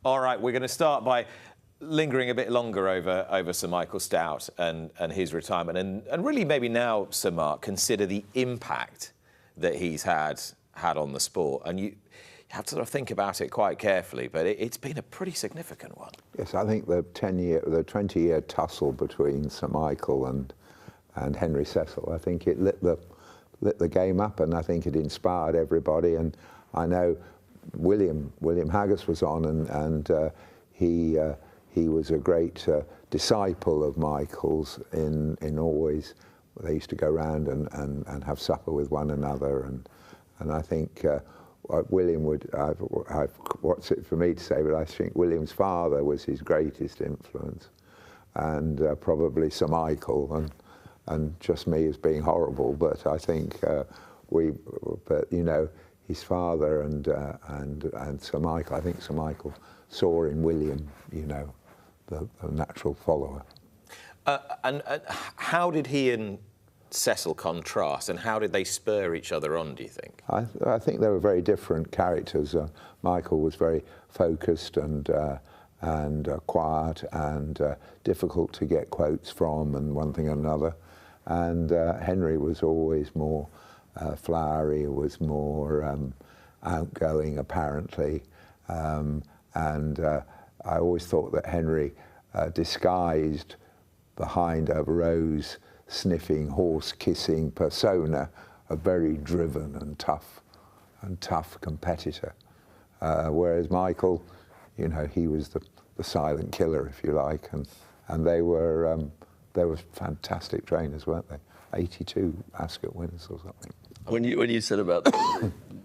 All right, we're going to start by lingering a bit longer over Sir Michael Stoute and his retirement, and really maybe now, Sir Mark, consider the impact that he's had on the sport. And you have to sort of think about it quite carefully, but it's been a pretty significant one. Yes, I think the 20-year tussle between Sir Michael and Henry Cecil, I think it lit the game up, and I think it inspired everybody. And I know William Haggis was on, and he was a great disciple of Michael's in always. They used to go round and have supper with one another, and I think William would. What's it for me to say? But I think William's father was his greatest influence, and probably Sir Michael, and just me as being horrible. But I think but you know, his father and Sir Michael. I think Sir Michael saw in William, you know, the natural follower. And how did he and Cecil contrast, and how did they spur each other on, do you think? I think they were very different characters. Michael was very focused and quiet and difficult to get quotes from, and one thing and another. And Henry was always more flowery, was more outgoing, apparently. And I always thought that Henry disguised behind a rose-sniffing, horse-kissing persona a very driven and tough competitor. Whereas Michael, you know, he was the silent killer, if you like, and they were fantastic trainers, weren't they? 82 Ascot winners or something. When you said about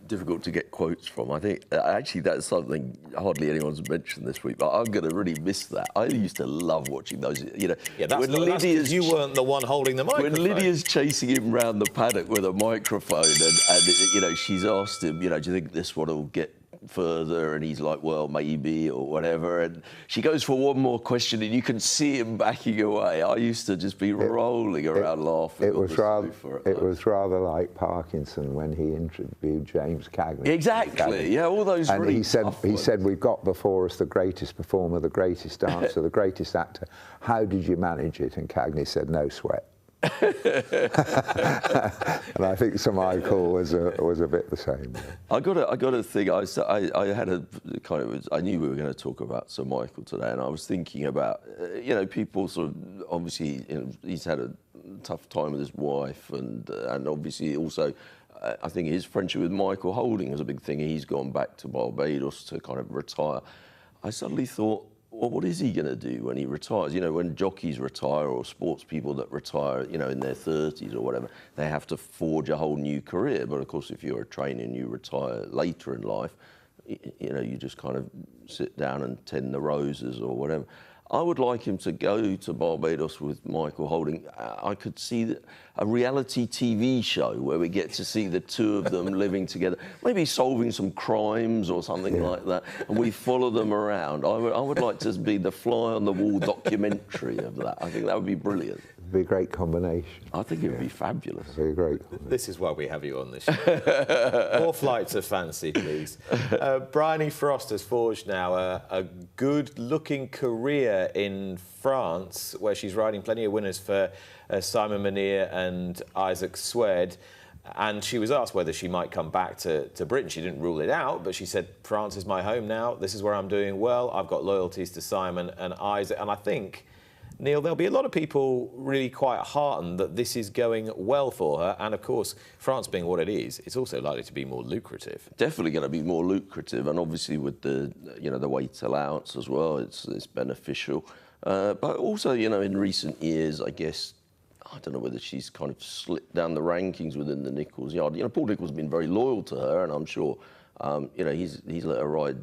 difficult to get quotes from, I think actually that's something hardly anyone's mentioned this week, but I'm going to really miss that. I used to love watching those. You know, yeah, that's you weren't the one holding the microphone. When Lydia's chasing him round the paddock with a microphone, and you know, she's asked him, you know, do you think this one will get further? And he's like, well, maybe, or whatever. And she goes for one more question, and you can see him backing away. I used to just be rolling around laughing. It was rather like Parkinson when he interviewed James Cagney. Exactly. Yeah, all those. And really he said, we've got before us the greatest performer, the greatest dancer, the greatest actor. How did you manage it? And Cagney said, no sweat. And I think Sir Michael was a bit the same. I got a thing. I had a kind of. I knew we were going to talk about Sir Michael today, and I was thinking about you know, people sort of obviously, you know, he's had a tough time with his wife, and obviously also I think his friendship with Michael Holding was a big thing. He's gone back to Barbados to kind of retire. I suddenly thought, well, what is he going to do when he retires? You know, when jockeys retire or sports people that retire, you know, in their 30s or whatever, they have to forge a whole new career. But of course, if you're a trainer and you retire later in life, you know, you just kind of sit down and tend the roses or whatever. I would like him to go to Barbados with Michael Holding. I could see a reality TV show where we get to see the two of them living together, maybe solving some crimes or something like that, and we follow them around. I would like to be the fly-on-the-wall documentary of that. I think that would be brilliant. It'd be a great combination. I think it would be fabulous. It'd be a great. This is why we have you on this show. More flights of fancy, please. Bryony Frost has forged now a good-looking career in France, where she's riding plenty of winners for Simon Menier and Isaac Swed. And she was asked whether she might come back to Britain. She didn't rule it out, but she said, France is my home now. This is where I'm doing well. I've got loyalties to Simon and Isaac. And I think, Neil, there'll be a lot of people really quite heartened that this is going well for her. And, of course, France being what it is, it's also likely to be more lucrative. Definitely going to be more lucrative. And obviously with the, you know, the weight allowance as well, it's beneficial. But also, you know, in recent years, I guess, I don't know whether she's kind of slipped down the rankings within the Nicholls yard. You know, Paul Nicholls has been very loyal to her, and I'm sure, you know, he's let her ride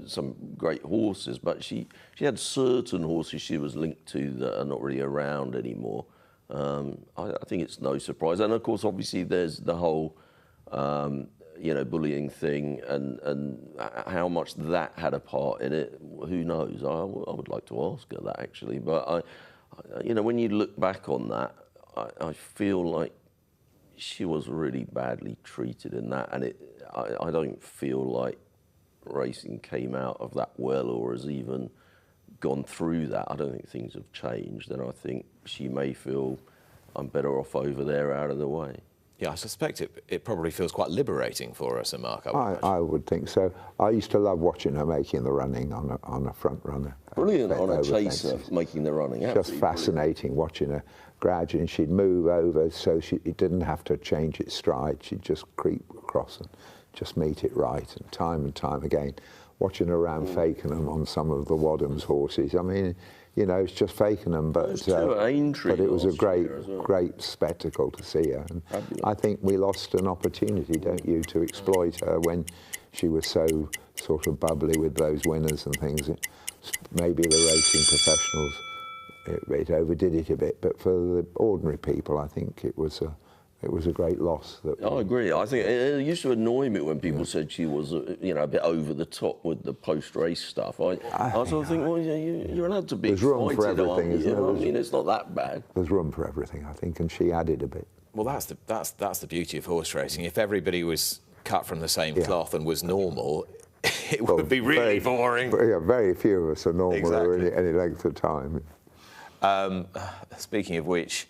some great horses, but she had certain horses she was linked to that are not really around anymore. I think it's no surprise. And of course, obviously, there's the whole, you know, bullying thing, and how much that had a part in it. Who knows? I would like to ask her that, actually. But you know, when you look back on that, I feel like she was really badly treated in that, and I don't feel like racing came out of that well or has even gone through that. I don't think things have changed, and I think she may feel I'm better off over there out of the way. Yeah, I suspect it probably feels quite liberating for her, Sir Mark. I would think so. I used to love watching her making the running on a front runner. Brilliant on a chaser, making the running. Just fascinating watching her. Gradually, she'd move over so it didn't have to change its stride. She'd just creep across and just meet it right, and time again. Watching her around Fakenham on some of the Wadham's horses. I mean, you know, it's just Fakenham, but it was a great spectacle to see her. And I think we lost an opportunity, don't you, to exploit her when she was so sort of bubbly with those winners and things. Maybe the racing professionals, it overdid it a bit, but for the ordinary people, I think it was a great loss. I agree. I think it used to annoy me when people said she was, you know, a bit over the top with the post-race stuff. I sort of think, well, you're allowed to be excited. There's room for everything, isn't there? I mean, it's not that bad. There's room for everything, I think, and she added a bit. Well, that's the beauty of horse racing. If everybody was cut from the same cloth and was normal, it would be really boring. Yeah, very few of us are normal over any length of time. Speaking of which,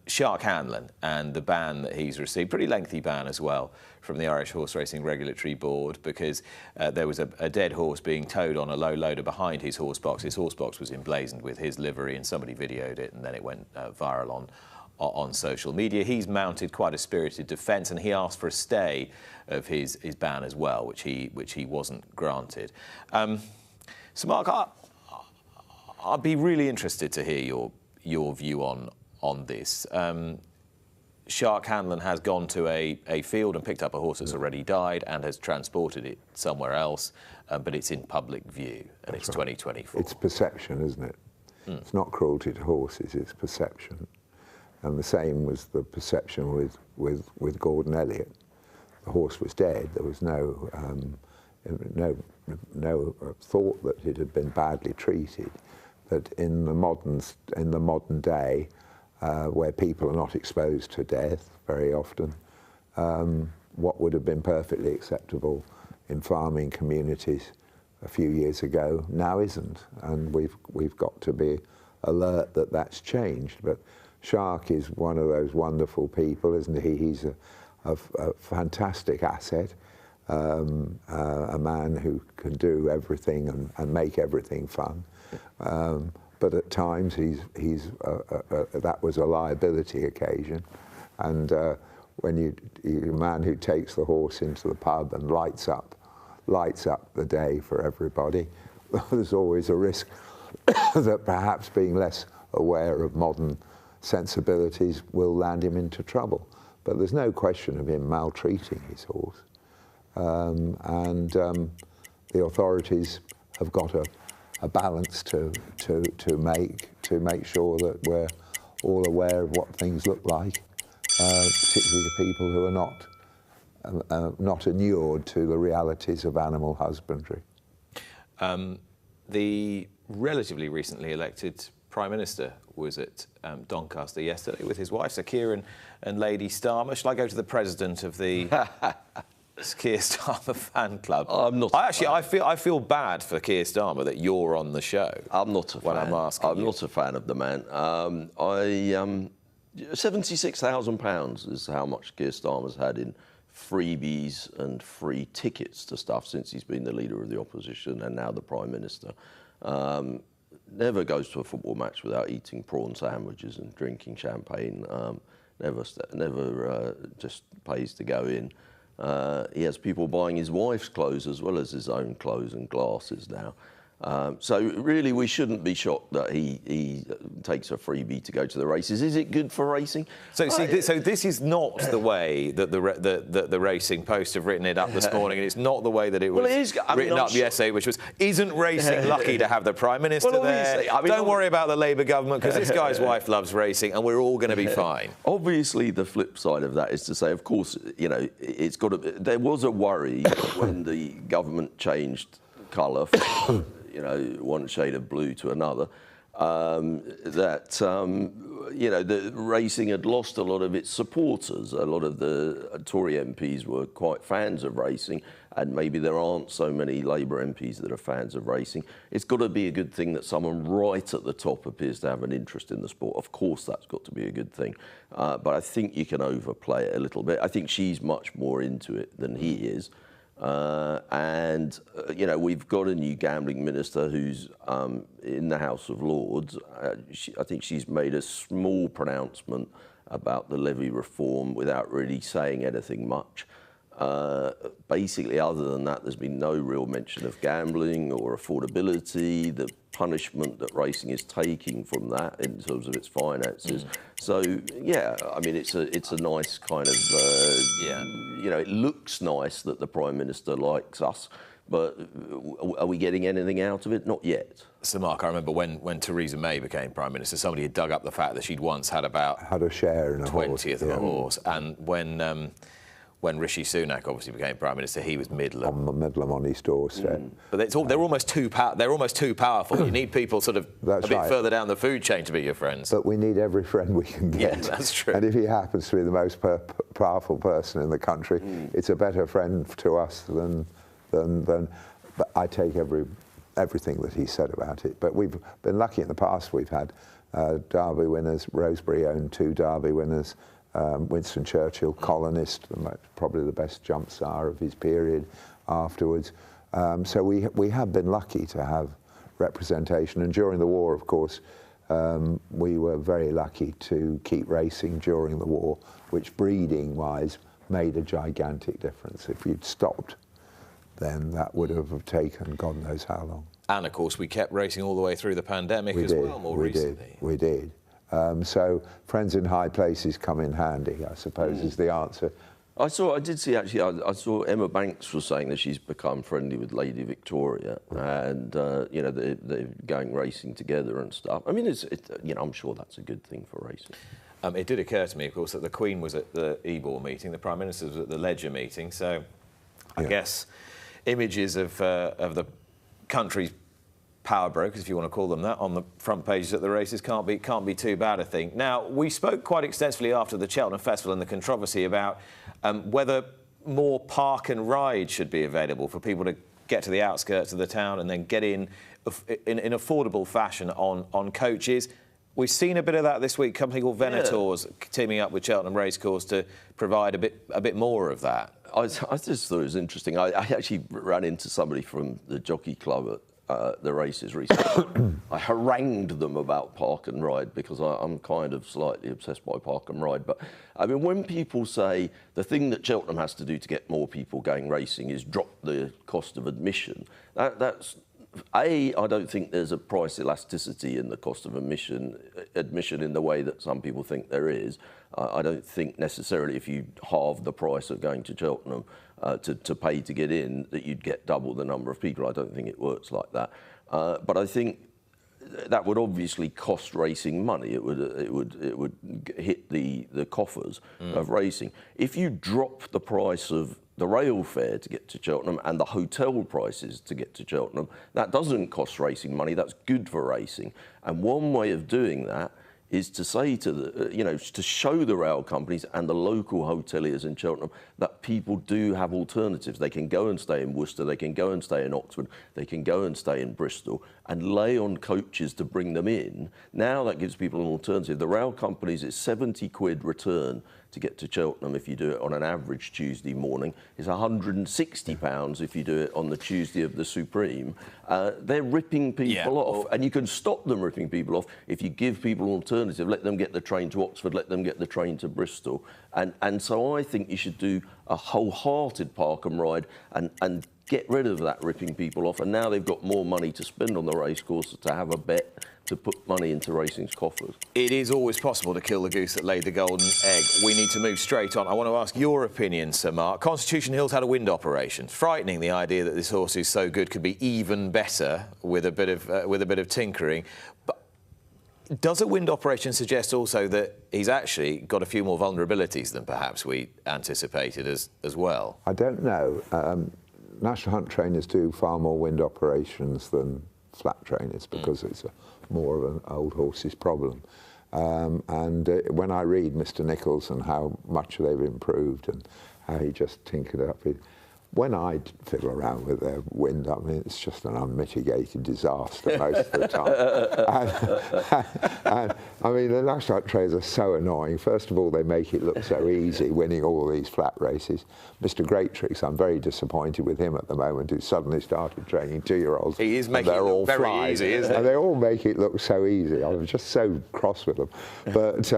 Shark Hanlon and the ban that he's received, pretty lengthy ban as well, from the Irish Horse Racing Regulatory Board, because there was a dead horse being towed on a low loader behind his horse box. His horse box was emblazoned with his livery, and somebody videoed it, and then it went viral on social media. He's mounted quite a spirited defence, and he asked for a stay of his ban as well, which he wasn't granted. So, Mark, I'd be really interested to hear your view on this. Shark Hanlon has gone to a field and picked up a horse that's already died and has transported it somewhere else, but it's in public view, and it's 2024. It's perception, isn't it? It's not cruelty to horses, it's perception. And the same was the perception with Gordon Elliott. The horse was dead. There was no thought that it had been badly treated. That in the modern day, where people are not exposed to death very often, what would have been perfectly acceptable in farming communities a few years ago now isn't, and we've got to be alert that that's changed. But Shark is one of those wonderful people, isn't he? He's a fantastic asset, a man who can do everything and make everything fun. But at times that was a liability occasion, and when you're a man who takes the horse into the pub and lights up the day for everybody, there's always a risk that perhaps being less aware of modern sensibilities will land him into trouble. But there's no question of him maltreating his horse, and the authorities have got a balance to make sure that we're all aware of what things look like, particularly the people who are not inured to the realities of animal husbandry. The relatively recently elected Prime Minister was at Doncaster yesterday with his wife, Sir Keir and Lady Starmer. Shall I go to the president of the Keir Starmer fan club? I'm not. I feel bad for Keir Starmer that you're on the show. I'm not a fan. I'm asking I'm not a fan of the man. £76,000 is how much Keir Starmer's had in freebies and free tickets to stuff since he's been the leader of the opposition and now the Prime Minister. Never goes to a football match without eating prawn sandwiches and drinking champagne. Never just pays to go in. He has people buying his wife's clothes as well as his own clothes and glasses now. So really, we shouldn't be shocked that he takes a freebie to go to the races. Is it good for racing? So so this is not the way that the Racing Post have written it up this morning, and it's not the way that it was written up the essay, which was, isn't racing lucky to have the Prime Minister there? Don't worry about the Labour government, because this guy's wife loves racing, and we're all going to be fine. Obviously, the flip side of that is to say, of course, you know, it's got to. There was a worry when the government changed colour from, you know, one shade of blue to another, that you know, the racing had lost a lot of its supporters. A lot of the Tory MPs were quite fans of racing, and maybe there aren't so many Labour MPs that are fans of racing. It's got to be a good thing that someone right at the top appears to have an interest in the sport. Of course, that's got to be a good thing. But I think you can overplay it a little bit. I think she's much more into it than he is. You know, we've got a new gambling minister who's in the House of Lords. I think she's made a small pronouncement about the levy reform without really saying anything much. Basically, other than that, there's been no real mention of gambling or affordability, the punishment that racing is taking from that in terms of its finances. So, yeah, I mean, it's a nice kind of, you know, it looks nice that the Prime Minister likes us, but are we getting anything out of it? Not yet. So, Mark, I remember when Theresa May became Prime Minister, somebody had dug up the fact that she'd once had a share in a 20th of a horse, and when Rishi Sunak obviously became Prime Minister, he was Midland. On his doorstep. But they're almost too powerful. You need people sort of a bit further down the food chain to be your friends. But we need every friend we can get. Yeah, that's true. And if he happens to be the most powerful person in the country, it's a better friend to us than. But I take everything that he said about it. But we've been lucky in the past. We've had Derby winners. Rosebery owned 2 Derby winners. Winston Churchill, colonist, probably the best jump star of his period afterwards. So we have been lucky to have representation. And during the war, of course, we were very lucky to keep racing during the war, which breeding-wise made a gigantic difference. If you'd stopped, then that would have taken God knows how long. And, of course, we kept racing all the way through the pandemic well more recently. We did. So friends in high places come in handy, I suppose, is the answer. I saw Emma Banks was saying that she's become friendly with Lady Victoria, and you know, they're going racing together and stuff. I mean, you know, I'm sure that's a good thing for racing. It did occur to me, of course, that the Queen was at the EBOR meeting, the Prime Minister was at the Ledger meeting, so I guess images of the country's power brokers, if you want to call them that, on the front pages at the races can't be too bad, I think. Now, we spoke quite extensively after the Cheltenham Festival and the controversy about whether more park and ride should be available for people to get to the outskirts of the town and then get in affordable fashion on coaches. We've seen a bit of that this week. A company called Venators teaming up with Cheltenham Racecourse to provide a bit more of that. I just thought it was interesting. I actually ran into somebody from the Jockey Club at the races recently. I harangued them about park and ride because I'm kind of slightly obsessed by park and ride. But I mean, when people say the thing that Cheltenham has to do to get more people going racing is drop the cost of admission, that's I don't think there's a price elasticity in the cost of admission in the way that some people think there is. I don't think necessarily if you halve the price of going to Cheltenham to pay to get in, that you'd get double the number of people. I don't think it works like that. But I think that would obviously cost racing money. It would hit the coffers of racing. If you drop the price of the rail fare to get to Cheltenham and the hotel prices to get to Cheltenham, that doesn't cost racing money. That's good for racing. And one way of doing that is to say to the, you know, to show the rail companies and the local hoteliers in Cheltenham that people do have alternatives. They can go and stay in Worcester, they can go and stay in Oxford, they can go and stay in Bristol and lay on coaches to bring them in. Now that gives people an alternative. The rail companies, it's 70 quid return to get to Cheltenham if you do it on an average Tuesday morning. It's £160 if you do it on the Tuesday of the Supreme. They're ripping people off, and you can stop them ripping people off if you give people an alternative. Let them get the train to Oxford, let them get the train to Bristol. And so I think you should do a wholehearted park and ride and get rid of that ripping people off. And now they've got more money to spend on the racecourse to have a bet to put money into racing's coffers. It is always possible to kill the goose that laid the golden egg. We need to move straight on. I want to ask your opinion, Sir Mark. Constitution Hill's had a wind operation. Frightening, the idea that this horse who's so good could be even better with a bit of tinkering. But does a wind operation suggest also that he's actually got a few more vulnerabilities than perhaps we anticipated as well? I don't know. National Hunt trainers do far more wind operations than flat trainers because it's more of an old horse's problem. When I read Mr. Nichols and how much they've improved and how he just tinkered up, when I fiddle around with their wind, I mean, it's just an unmitigated disaster most of the time. and I mean, the national trails are so annoying. First of all, they make it look so easy, winning all these flat races. Mr. Great Tricks, I'm very disappointed with him at the moment, who suddenly started training 2-year-olds. He is making it look very easy, isn't he? And they all make it look so easy. I'm just so cross with them. But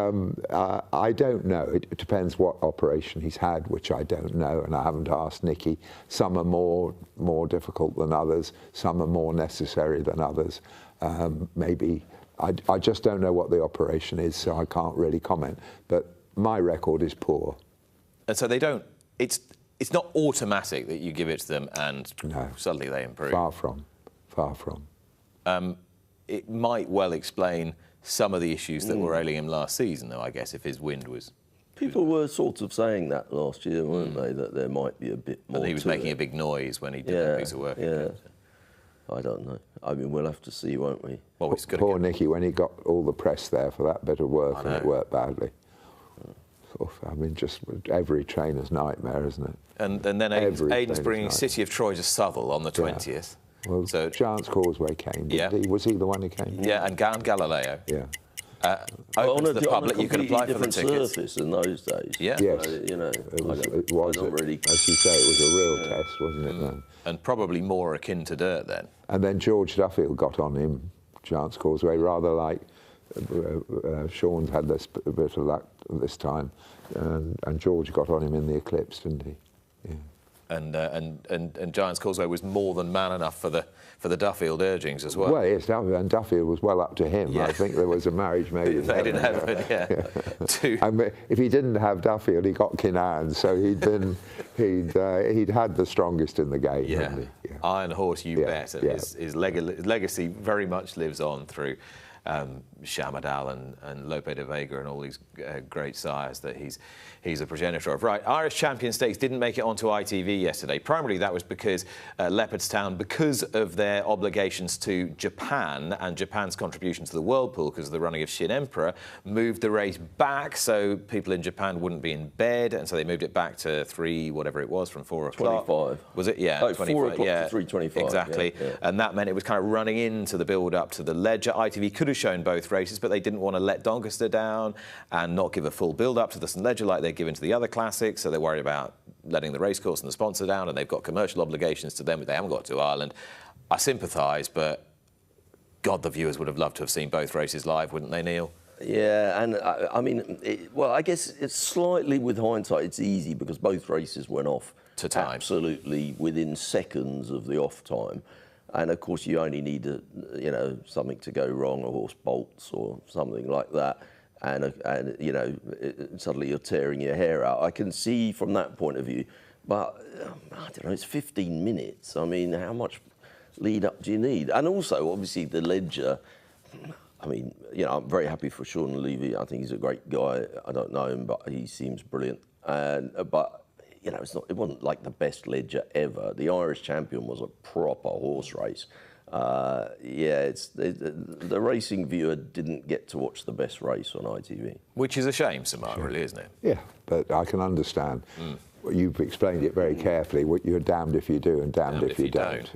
I don't know. It depends what operation he's had, which I don't know, and I haven't asked Nicky. Some are more difficult than others. Some are more necessary than others. Maybe I just don't know what the operation is, so I can't really comment. But my record is poor. And so they don't. It's not automatic that you give it to them and suddenly they improve. Far from. Far from. It might well explain some of the issues that were ailing him last season, though. I guess if his wind was. People were sort of saying that last year, weren't they? That there might be a bit more. And he was making a big noise when he did that piece of work. Yeah. I don't know. I mean, we'll have to see, won't we? Well, he's Poor Nicky, when he got all the press there for that bit of work and it worked badly. I mean, just every trainer's nightmare, isn't it? And then Aidan's bringing City of Troy to Southwell on the 20th. Yeah. Well, so Giants Causeway came, didn't he? Was he the one who came? Yeah, and Galileo. Yeah. Open to the public, you can apply for the tickets. Surface in those days. Yeah. Yes. You know, it was really, as you say, it was a real test, wasn't it? Then? And probably more akin to dirt then. And then George Duffield got on him, Giants Causeway, rather like Sean's had a bit of luck this time, and George got on him in the Eclipse, didn't he? Yeah. And Giants Causeway was more than man enough for the Duffield urgings as well. Well, yes, and Duffield was well up to him. Yeah. I think there was a marriage made in Made in heaven, yeah. I mean, if he didn't have Duffield, he got Kinnan, so he'd had the strongest in the game. Yeah. Hadn't he? Yeah. Iron Horse, you bet. And his legacy very much lives on through Shamadal and Lope de Vega and all these great sires that he's a progenitor of. Right, Irish Champion Stakes didn't make it onto ITV yesterday. Primarily that was because Leopardstown, because of their obligations to Japan and Japan's contribution to the World Pool because of the running of Shin Emperor, moved the race back so people in Japan wouldn't be in bed, and so they moved it back to 3, whatever it was, from 4 o'clock. 25. Was it? Yeah, oh, 25. 4 o'clock yeah, to 3:25. Exactly. Yeah. And that meant it was kind of running into the build-up to the Ledger. ITV could have shown both races, but they didn't want to let Doncaster down and not give a full build-up to the St Ledger like they're given to the other classics, so they're worried about letting the racecourse and the sponsor down, and they've got commercial obligations to them, but they haven't got to Ireland. I sympathise, but God, the viewers would have loved to have seen both races live, wouldn't they, Neil? Yeah, and I mean, well, I guess it's slightly, with hindsight, it's easy because both races went off to time, absolutely within seconds of the off time. And of course, you only need something to go wrong, a horse bolts or something like that, and suddenly you're tearing your hair out. I can see from that point of view, but I don't know. It's 15 minutes. I mean, how much lead up do you need? And also, obviously, the Ledger. I mean, I'm very happy for Sean Levy. I think he's a great guy. I don't know him, but he seems brilliant. But it wasn't like the best Ledger ever. The Irish Champion was a proper horse race. The racing viewer didn't get to watch the best race on ITV. Which is a shame, Sir Mark, really, isn't it? Yeah, but I can understand. You've explained it very carefully. You're damned if you do and damned if you don't.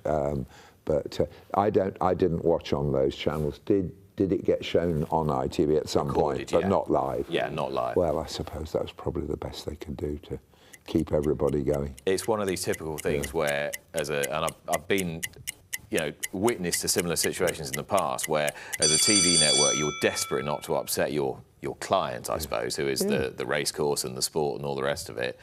But I didn't watch on those channels. Did it get shown on ITV at some point, but not live? Yeah, not live. Well, I suppose that was probably the best they could do to keep everybody going. It's one of these typical things where, I've been, witness to similar situations in the past where, as a TV network, you're desperate not to upset your client, I suppose, who is the racecourse and the sport and all the rest of it.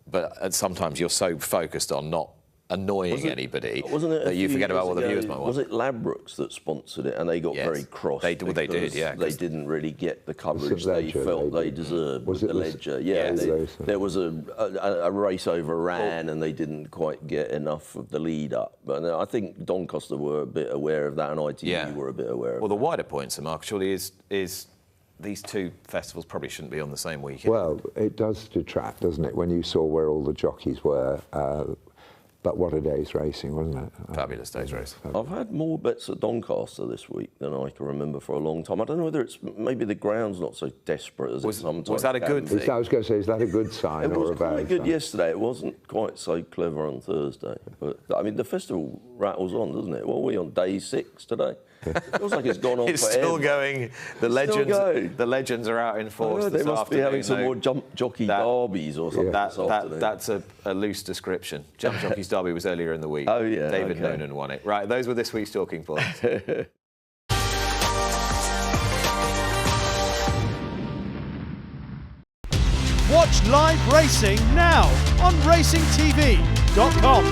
But sometimes you're so focused on not annoying anybody that you forget about what the viewers might want. Was it Ladbrokes that sponsored it, and they got very cross? They did, yeah. They didn't really get the coverage they felt they deserved with the Ledger. Yeah, there was a race overran, and they didn't quite get enough of the lead up. But I think Doncaster were a bit aware of that, and ITV were a bit aware of that. Well, the wider point, Sir Mark, surely is these two festivals probably shouldn't be on the same weekend. Well, it does detract, doesn't it, when you saw where all the jockeys were. But what a day's racing, wasn't it? Fabulous day's race. I've had more bets at Doncaster this week than I can remember for a long time. I don't know whether it's maybe the ground's not so desperate as it sometimes Was that a good thing? I was going to say, is that a good sign or a bad sign? It was quite good yesterday. It wasn't quite so clever on Thursday. But, I mean, the festival rattles on, doesn't it? What are we on, day 6 today? It feels like it's gone on It's forever. still going. The legends are out in force They this must be afternoon. having some more jump jockey derbies or something this afternoon. That's a loose description. Jump Jockey's Derby was earlier in the week. Oh, yeah. David Noonan won it. Right, those were this week's talking points. Watch live racing now on racingtv.com.